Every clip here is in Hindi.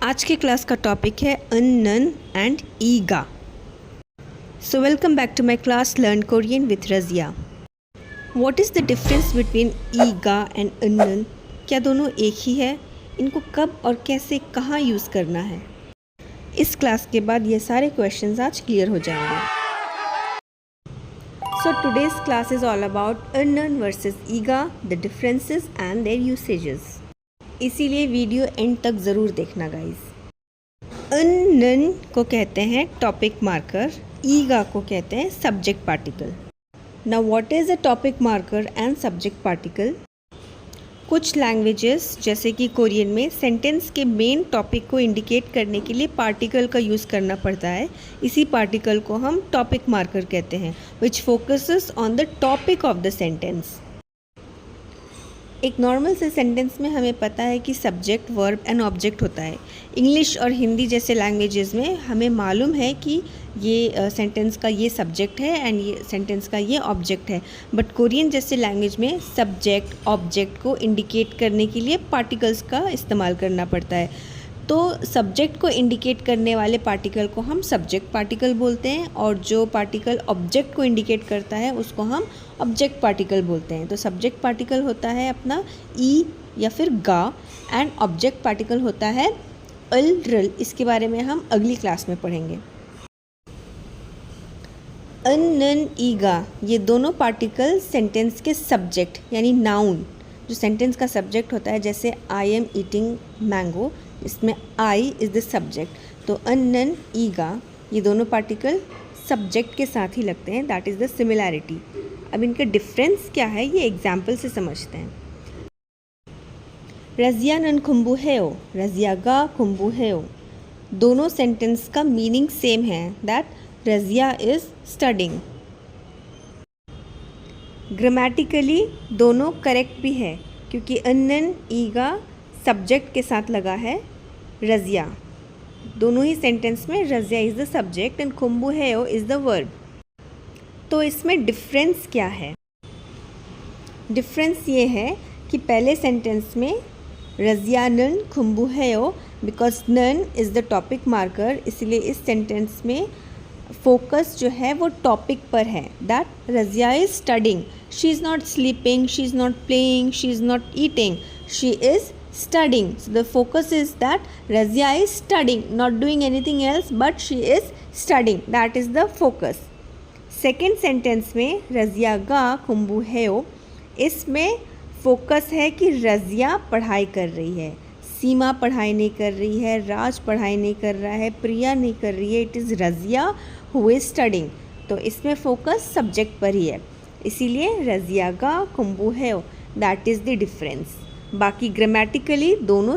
आज के क्लास का टॉपिक है अन, नन एंड ईगा। So welcome back to my class learn Korean with Razia. What is the difference between ईगा एंड अन, नन? क्या दोनों एक ही है? इनको कब और कैसे कहाँ यूज़ करना है? इस क्लास के बाद ये सारे क्वेश्चंस आज क्लियर हो जाएंगे। So today's class is all about अन, नन वर्सेस ईगा, the differences and their usages. इसीलिए वीडियो एंड तक ज़रूर देखना गाइस। अन, नन को कहते हैं टॉपिक मार्कर, ईगा को कहते हैं subject particle. Now what is a topic marker and subject particle? कुछ लैंग्वेजेस जैसे कि कोरियन में सेंटेंस के मेन टॉपिक को इंडिकेट करने के लिए पार्टिकल का यूज़ करना पड़ता है। इसी पार्टिकल को हम टॉपिक मार्कर कहते हैं, which focuses on the topic of the sentence. एक नॉर्मल से सेंटेंस में हमें पता है कि सब्जेक्ट, वर्ब एंड ऑब्जेक्ट होता है। इंग्लिश और हिंदी जैसे लैंग्वेजेस में हमें मालूम है कि ये सेंटेंस का ये सब्जेक्ट है एंड ये सेंटेंस का ये ऑब्जेक्ट है। बट कोरियन जैसे लैंग्वेज में सब्जेक्ट, ऑब्जेक्ट को इंडिकेट करने के लिए पार्टिकल्स का इस्तेमाल करना पड़ता है। तो सब्जेक्ट को इंडिकेट करने वाले पार्टिकल को हम सब्जेक्ट पार्टिकल बोलते हैं, और जो पार्टिकल ऑब्जेक्ट को इंडिकेट करता है उसको हम ऑब्जेक्ट पार्टिकल बोलते हैं। तो सब्जेक्ट पार्टिकल होता है अपना ई या फिर गा, एंड ऑब्जेक्ट पार्टिकल होता है अल, रल। इसके बारे में हम अगली क्लास में पढ़ेंगे। अन, नन, ईगा, ये दोनों पार्टिकल सेंटेंस के सब्जेक्ट यानी नाउन, जो सेंटेंस का सब्जेक्ट होता है, जैसे आई एम ईटिंग मैंगो, इसमें आई इज़ द सब्जेक्ट। तो अन, नन, ईगा, ये दोनों पार्टिकल सब्जेक्ट के साथ ही लगते हैं, दैट इज़ द सिमिलैरिटी। अब इनका डिफरेंस क्या है ये एग्जाम्पल से समझते हैं। रज़िया नन खुम्बू हेओ, रज़िया गा खुम्बू हेओ, दोनों सेंटेंस का मीनिंग सेम है, that Razia is studying. Grammatically दोनों करेक्ट भी है, क्योंकि अन, नन, ईगा सब्जेक्ट के साथ लगा है रज़िया। दोनों ही सेंटेंस में Razia is the subject and खुम्बू हेओ इज़ द वर्ब। तो इसमें डिफरेंस क्या है? डिफरेंस ये है कि पहले सेंटेंस में रज़िया नन खुम्बू हेओ, बिकॉज नन इज़ द टॉपिक मार्कर, इसलिए इस सेंटेंस में फोकस जो है वो टॉपिक पर है, that Razia is studying. She is not sleeping, she is not playing, she is not eating, she is studying. So the focus is that Razia is studying, not doing anything else, but she is studying. That is the focus. Second sentence में रज़िया गा खुम्बू हेओ, इसमें फोकस है कि रज़िया पढ़ाई कर रही है, सीमा पढ़ाई नहीं कर रही है, राज पढ़ाई नहीं कर रहा है, प्रिया नहीं कर रही है, it is Razia who is studying. तो इसमें फोकस सब्जेक्ट पर ही है, इसीलिए रज़िया गा खुम्बू हेओ, दैट इज़ द डिफरेंस। बाकी ग्रामेटिकली दोनों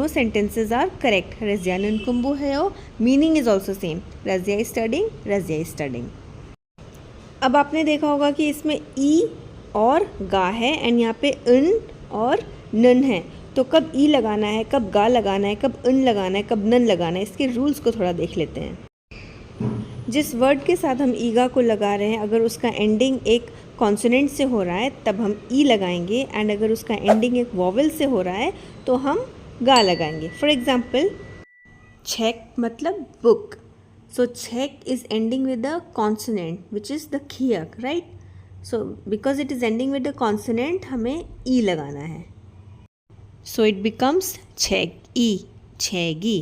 सेंटेंसेस आर करेक्ट। रज़िया नन खुम्बू हेओ, meaning is also same, Razia is studying, Razia is studying. अब आपने देखा होगा कि इसमें ई और गा है एंड यहाँ पे अन और नन है, तो कब ई लगाना है, कब गा लगाना है, कब अन लगाना है, कब नन लगाना है, इसके रूल्स को थोड़ा देख लेते हैं। जिस वर्ड के साथ हम ईगा को लगा रहे हैं, अगर उसका एंडिंग एक कॉन्सोनेंट से हो रहा है तब हम ई लगाएंगे, एंड अगर उसका एंडिंग एक वॉवल से हो रहा है तो हम गा लगाएंगे। फॉर एग्जाम्पल, छेक मतलब बुक, सो छेक is ending with the consonant which is the खियक, right? So because it is ending with the consonant हमें ई लगाना है, सो इट बिकम्स छेक ई, छेगी।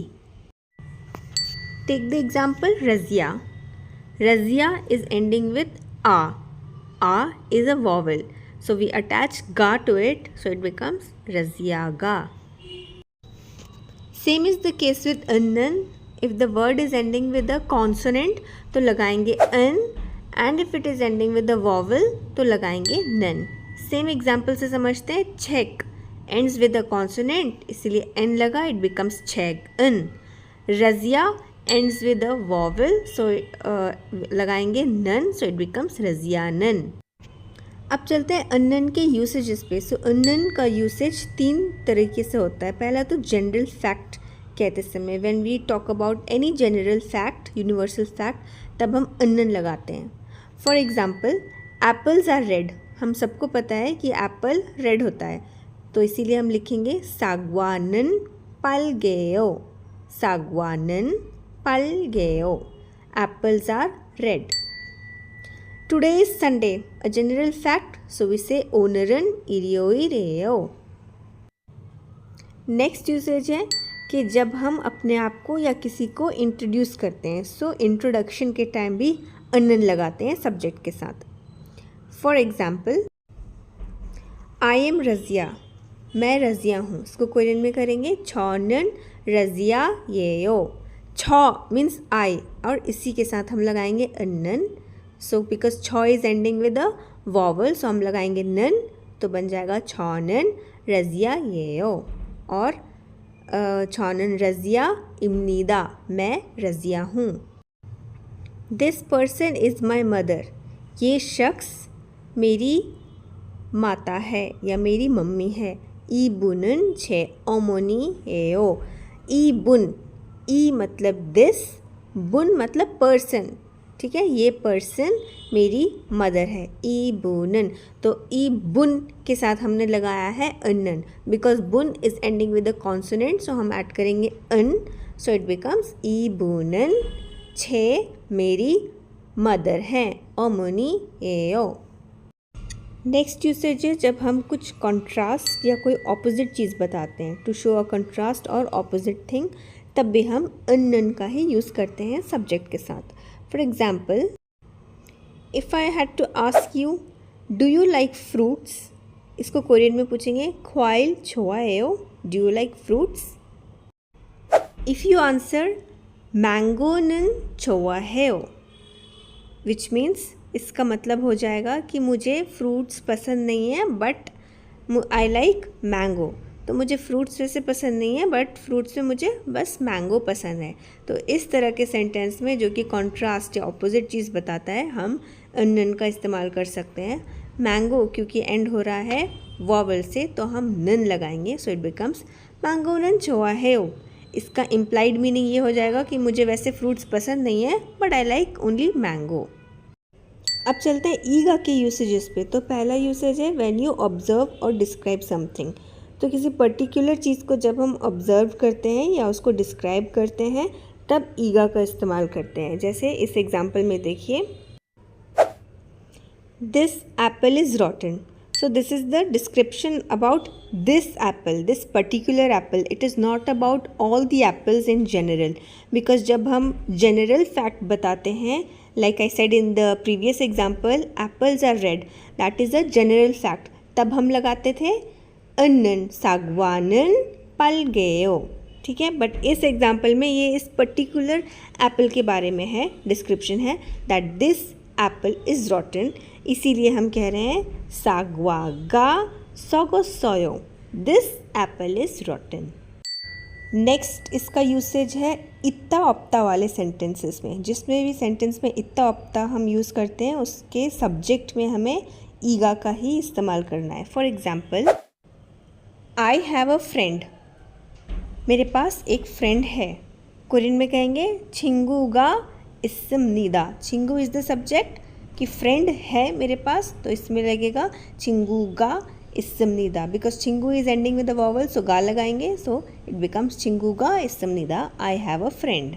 Take the example Razia, Razia is ending with a. A is a vowel, so we attach ga to it, so it becomes Raziaga. Same is the case with annan. If the word is ending with a consonant, तो लगाएंगे an, and if it is ending with a vowel, तो लगाएंगे nan. Same example से समझते हैं, check ends with a consonant, इसलिए n लगा, it becomes check an. Razia ends with a vowel, so लगाएंगे नन, so it becomes रज़ियानन। अब चलते हैं अनन के यूसेजेस पे। सो अनन का यूसेज 3 तरीके से होता है। पहला तो जनरल फैक्ट कहते समय, when we talk about any general fact, universal fact, तब हम अनन लगाते हैं। For example, apples are red, हम सबको पता है कि एप्पल रेड होता है, तो इसीलिए हम लिखेंगे सागवानन palgeo. Sagwanan palgeo. Apples are red. Today is Sunday. A general fact. So we say onerun irioireo. Next usage है कि जब हम अपने आप को या किसी को इंट्रोड्यूस करते हैं, सो इंट्रोडक्शन के टाइम भी अनन लगाते हैं सब्जेक्ट के साथ. For example, I M Razia, मैं रज़िया हूँ. इसको कोरियन में करेंगे छॉनन रज़िया येयो. छॉ मीन्स आई और इसी के साथ हम लगाएंगे अनन. सो बिकॉज छॉ is ending with a vowel, so हम लगाएंगे नन, तो बन जाएगा छॉनन रज़िया येयो. और छॉनन रज़िया इमनीदा, मैं रज़िया हूँ. This person is my mother, ये शख्स मेरी माता है या मेरी मम्मी है. ई बुनन छे ओमोनी एओ. ई बुन, ई मतलब दिस, बुन मतलब पर्सन. ठीक है, ये पर्सन मेरी मदर है. ई बुनन, तो ई बुन के साथ हमने लगाया है अनन बिकॉज बुन is ending with a consonant, so हम ऐड करेंगे अन, सो इट बिकम्स ई बुनन छे मेरी मदर हैं. ओमोनी एओ. नेक्स्ट यूसेज है जब हम कुछ कॉन्ट्रास्ट या कोई ऑपोजिट चीज़ बताते हैं, टू शो अ कॉन्ट्रास्ट और ऑपोजिट थिंग, तब भी हम अनन का ही यूज़ करते हैं सब्जेक्ट के साथ. For example, if I had to ask you, do you like fruits? इसको कोरियन में पूछेंगे ख्वाइल छोआएओ, do you like fruits? If you answer mango 는 좋아해요, which means इसका मतलब हो जाएगा कि मुझे फ्रूट्स पसंद नहीं है बट I like mango. तो मुझे फ्रूट्स वैसे पसंद नहीं है बट फ्रूट्स में मुझे बस मैंगो पसंद है. तो इस तरह के सेंटेंस में जो कि कॉन्ट्रास्ट या ऑपोजिट चीज़ बताता है, हम अनन का इस्तेमाल कर सकते हैं. मैंगो क्योंकि एंड हो रहा है वॉवल से, तो हम नन लगाएंगे, सो इट बिकम्स मैंगो नन छोआहेओ. इसका इम्प्लाइड मीनिंग ये हो जाएगा कि मुझे वैसे फ्रूट्स पसंद नहीं है but I like only mango. अब चलते हैं ईगा के यूसेजेस पे. तो पहला यूसेज है व्हेन यू ऑब्जर्व और डिस्क्राइब समथिंग. तो किसी पर्टिकुलर चीज़ को जब हम ऑब्ज़र्व करते हैं या उसको डिस्क्राइब करते हैं तब ईगा का इस्तेमाल करते हैं. जैसे इस एग्जांपल में देखिए, this apple is rotten. So this is the description about this apple, this particular apple. It is not about all the apples in general, because जब हम जनरल फैक्ट बताते हैं, like I said in the previous example, apples are red, that is a general fact, तब हम लगाते थे अनन सागवानन पलगेओ. ठीक है, बट इस एग्जाम्पल में ये इस पर्टिकुलर एप्पल के बारे में है, डिस्क्रिप्शन है that this apple is rotten, इसीलिए हम कह रहे हैं सागवागा सोगोसोयो, this apple is rotten. Next इसका यूसेज है इत्ता ऑप्ता वाले सेंटेंसेस में. जिसमें भी सेंटेंस में इत्ता ऑप्ता हम यूज़ करते हैं उसके सब्जेक्ट में हमें ईगा का ही इस्तेमाल करना है. For example, I have a friend, मेरे पास एक फ्रेंड है. कोरियन में कहेंगे छिंगूगा इसमनीदा. छिंगू इज़ द सब्जेक्ट कि फ्रेंड है मेरे पास, तो इसमें लगेगा छिंगूगा इसमनीदा बिकॉज छिंगू is ending with the vowel, so गा लगाएंगे, सो इट बिकम्स छिंगूगा इसमनीदा. I have a friend.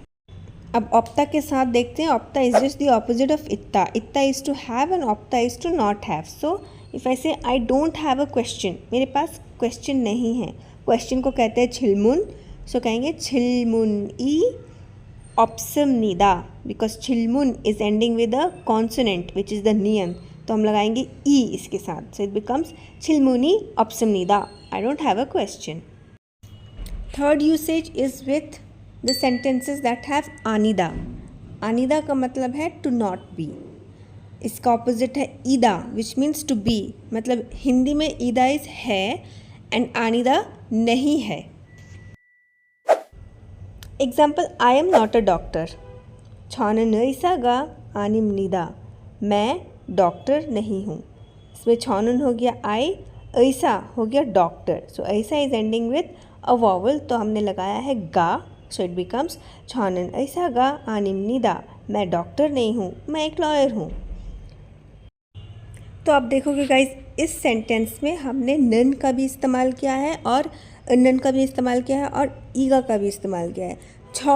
अब ऑप्ता के साथ देखते हैं. ऑप्ता is just the opposite of इत्ता. इत्ता इज टू हैव एंड ऑप्ता is to not have. So if I say I don't have a question, मेरे पास क्वेश्चन नहीं है. क्वेश्चन को कहते हैं छिलमुन, सो कहेंगे छिलमुन ई ऑप्समनीदा बिकॉज छिलमुन is ending with a consonant which is the नियन, तो हम लगाएंगे ई इसके साथ, सो इट बिकम्स छिलमुनी ऑप्समनीदा. I don't have a question. Third usage is with the sentences that have आनिदा. आनिदा का मतलब है टू नॉट बी. इसका ऑपोजिट है ईदा विच मीन्स टू बी. मतलब हिंदी में ईदा इज है एंड आनिदा नहीं है. Example, I am not a doctor. छॉनन ऐसागा आनिमनीदा, मैं डॉक्टर नहीं हूँ. इसमें छॉनन हो गया आई, ऐसा हो गया डॉक्टर. सो ऐसा is ending with a vowel, तो हमने लगाया है गा, सो इट बिकम्स छॉनन ऐसागा आनिमनीदा. मैं डॉक्टर नहीं हूँ, मैं एक लॉयर हूँ. तो आप देखोगे गाइज, इस सेंटेंस में हमने नन का भी इस्तेमाल किया है और अनन का भी इस्तेमाल किया है और ईगा का भी इस्तेमाल किया है। छ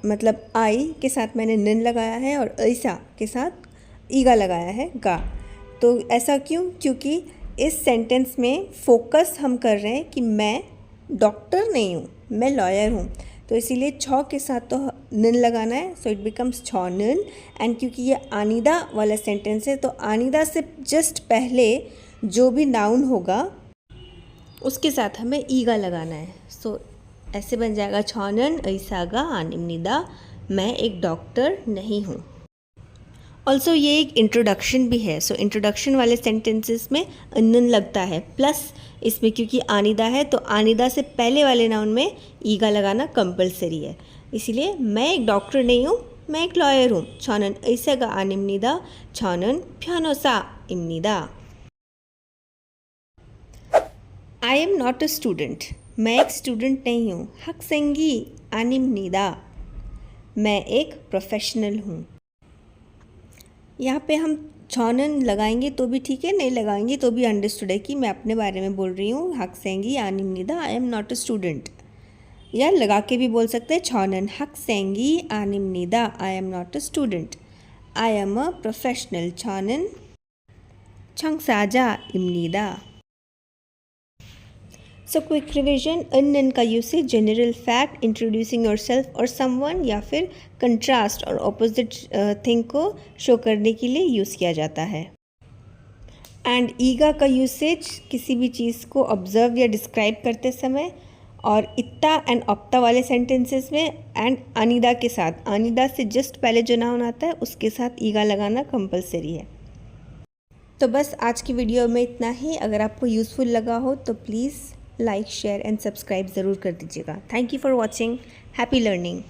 मतलब आई के साथ मैंने नन लगाया है और ऐसा के साथ ईगा लगाया है गा। तो ऐसा क्यों? क्योंकि इस सेंटेंस में फोकस हम कर रहे हैं कि मैं डॉक्टर नहीं हूँ, मैं लॉयर हूँ, तो इसीलिए छ के साथ तो नन लगाना है, सो इट बिकम्स छ नन। एंड क्योंकि ये आनिदा वाला सेंटेंस है तो आनिदा से जस्ट पहले जो भी नाउन होगा उसके साथ हमें ईगा लगाना है। सो ऐसे बन जाएगा छ नन ऐसागा आनिमनिदा, मैं एक डॉक्टर नहीं हूँ। ऑल्सो ये एक इंट्रोडक्शन भी है, सो इंट्रोडक्शन वाले सेंटेंसेस में अनन लगता है, प्लस इसमें क्योंकि आनिदा है तो आनिदा से पहले वाले नाउन में ईगा लगाना कंपलसरी है। इसीलिए मैं एक डॉक्टर नहीं हूँ, मैं एक लॉयर हूँ। छानन ऐसेगा आनिमनिदा, छानन प्यानोसा इमनिदा। I am not a student, मैं एक स्टूडेंट नहीं हूँ। हक्सेंगी आनिमनिदा, मैं एक प्रोफेशनल हूँ। यहाँ पे हम छानन लगाएंगे तो भी ठीक है, नहीं लगाएंगे तो भी अंडरस्टूड है कि मैं अपने बारे में बोल रही हूँ। हक्सेंगी आनिमनिदा, I am not a student. या लगा के भी बोल सकते हैं छानन हक्सेंगी आनिमनिदा, I am not a student, I am a professional. छानन छंगसाजा इमनिदा। सो क्विक रिविजन, अनन का usage general fact, introducing yourself और समवन, या फिर कंट्रास्ट और ऑपोजिट थिंग को शो करने के लिए यूज़ किया जाता है। एंड ईगा का यूसेज किसी भी चीज़ को ऑब्जर्व या डिस्क्राइब करते समय, और इत्ता एंड ऑप्ता वाले सेंटेंसेस में एंड अनिदा के साथ, अनिदा से जस्ट पहले जो नाउन आता है उसके साथ ईगा लगाना कंपलसरी है। तो बस आज की वीडियो में इतना ही। अगर आपको यूज़फुल लगा हो तो please like share and subscribe ज़रूर कर दीजिएगा। Thank you for watching. Happy learning.